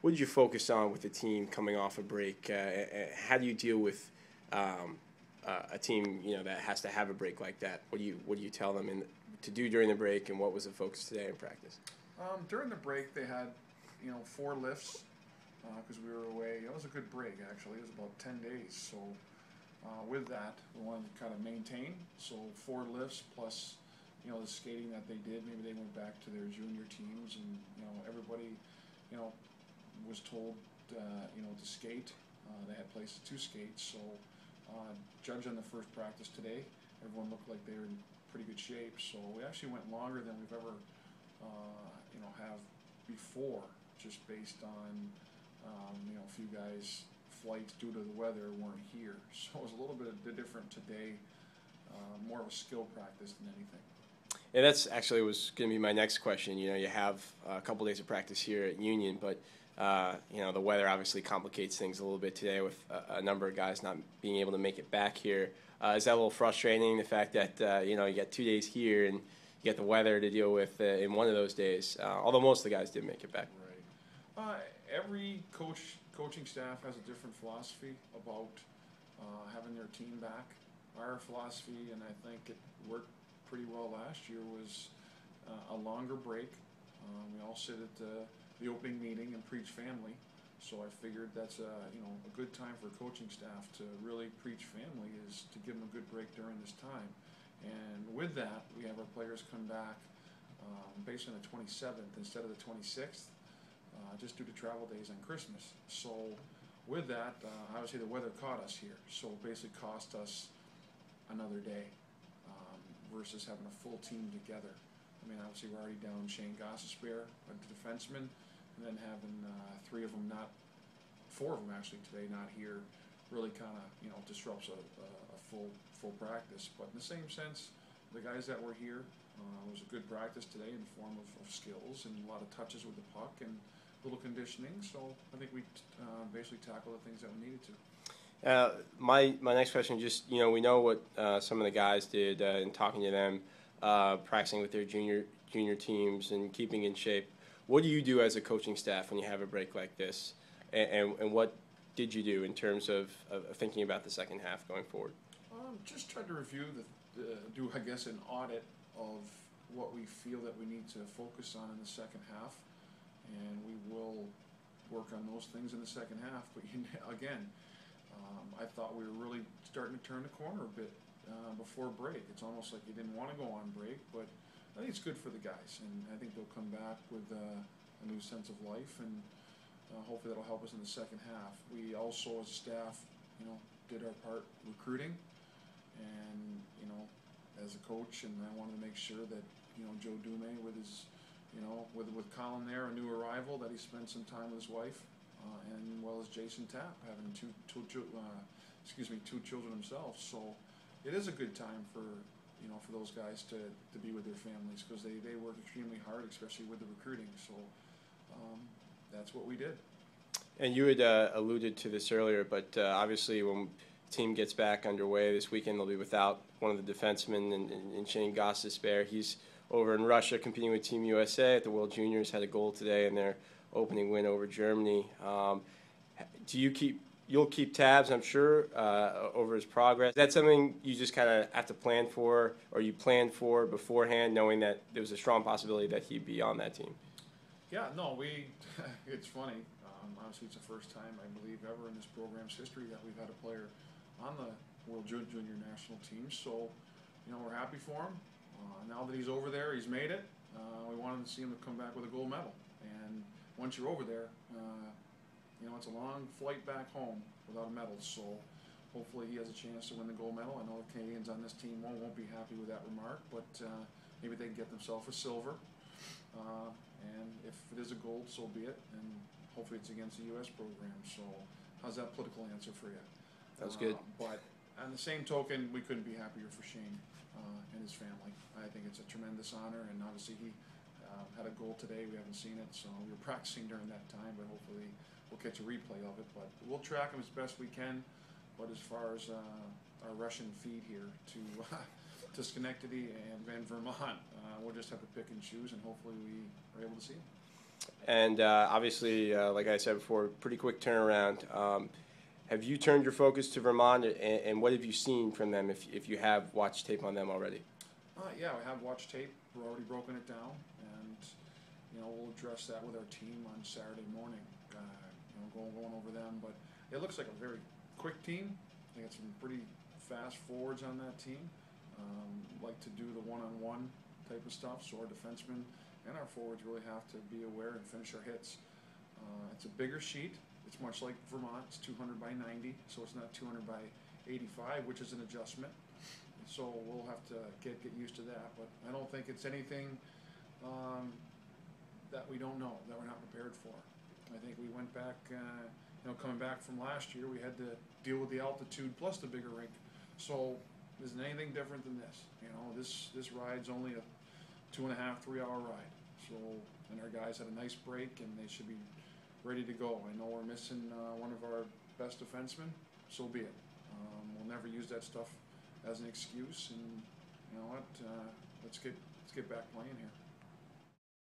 what did you focus on with the team coming off a break? How do you deal with a team that has to have a break like that? What do you tell them to do during the break, and what was the focus today in practice? During the break, they had 4 lifts because we were away. It was a good break actually. It was about 10 days. So with that, we wanted to kind of maintain. So 4 lifts plus the skating that they did. Maybe they went back to their junior teams, and everybody was told to skate. They had places to skate. So judging the first practice today, everyone looked like they were in pretty good shape. So we actually went longer than we've ever have before, just based on a few guys' flights due to the weather weren't here. So it was a little bit different today, more of a skill practice than anything. And that's actually was going to be my next question. You have a couple days of practice here at Union, but the weather obviously complicates things a little bit today with a number of guys not being able to make it back here. Is that a little frustrating, the fact that you got 2 days here and you get the weather to deal with in one of those days, although most of the guys did make it back? Right. Every coaching staff has a different philosophy about having their team back. Our philosophy, and I think it worked pretty well last year, was a longer break. We all sit at the opening meeting and preach family, so I figured that's a good time for coaching staff to really preach family, is to give them a good break during this time. And with that, we have our players come back based on the 27th instead of the 26th, just due to travel days on Christmas. So with that, obviously the weather caught us here, so it basically cost us another day versus having a full team together. I mean, obviously we're already down Shane Gossespierre, a defenseman, and then having 4 of them actually today not here really kind of disrupts a full practice. But in the same sense, the guys that were here, it was a good practice today in the form of skills and a lot of touches with the puck and little conditioning. So I think we basically tackled the things that we needed to. My next question, just we know what some of the guys did in talking to them, practicing with their junior teams and keeping in shape. What do you do as a coaching staff when you have a break like this, and what did you do in terms of thinking about the second half going forward? Just tried to review do I guess an audit of what we feel that we need to focus on in the second half, and we will work on those things in the second half. But again, I thought we were really starting to turn the corner a bit before break. It's almost like you didn't want to go on break, but I think it's good for the guys, and I think they'll come back with a new sense of life, and hopefully that'll help us in the second half. We also, as a staff, did our part recruiting, and as a coach, and I wanted to make sure that Joe Dume with his with Colin there, a new arrival, that he spent some time with his wife, and well as Jason Tapp, having two children himself. So it is a good time for for those guys to be with their families, because they work extremely hard, especially with the recruiting. So that's what we did. And you had alluded to this earlier, but obviously when the team gets back underway this weekend, they'll be without one of the defensemen in Shane Gossespierre. He's over in Russia competing with Team USA at the World Juniors, had a goal today in their opening win over Germany. You'll keep tabs, I'm sure, over his progress. Is that something you just kind of have to plan for, or you planned for beforehand, knowing that there was a strong possibility that he'd be on that team? Yeah, no, it's funny. Obviously, it's the first time, I believe, ever in this program's history that we've had a player on the World Junior National team. So, we're happy for him. Now that he's over there, he's made it. We wanted to see him come back with a gold medal. And once you're over there, it's a long flight back home without a medal. So hopefully he has a chance to win the gold medal. I know the Canadians on this team won't be happy with that remark, but maybe they can get themselves a silver. And if it is a gold, so be it. And hopefully it's against the U.S. program. So how's that political answer for you? That was good. But on the same token, we couldn't be happier for Shane and his family. I think it's a tremendous honor, and obviously he had a goal today. We haven't seen it, so we were practicing during that time, but hopefully we'll catch a replay of it. But we'll track him as best we can. But as far as our Russian feed here to Schenectady and Vermont, we'll just have to pick and choose, and hopefully we are able to see him. And obviously, like I said before, pretty quick turnaround. Have you turned your focus to Vermont, and what have you seen from them if you have watched tape on them already? Yeah, we have watched tape. We're already broken it down, and we'll address that with our team on Saturday morning. Going over them, but it looks like a very quick team. They got some pretty fast forwards on that team. Like to do the one-on-one type of stuff, so our defensemen and our forwards really have to be aware and finish our hits. It's a bigger sheet. It's much like Vermont. It's 200 by 90, so it's not 200 by 85, which is an adjustment. So we'll have to get used to that. But I don't think it's anything that we don't know, that we're not prepared for. I think we went back, coming back from last year, we had to deal with the altitude plus the bigger rink. So isn't anything different than this. This ride's only a 2.5, 3 hour ride. So, and our guys had a nice break, and they should be ready to go. I know we're missing one of our best defensemen. So be it. We'll never use that stuff as an excuse. And you know what? Let's get back playing here.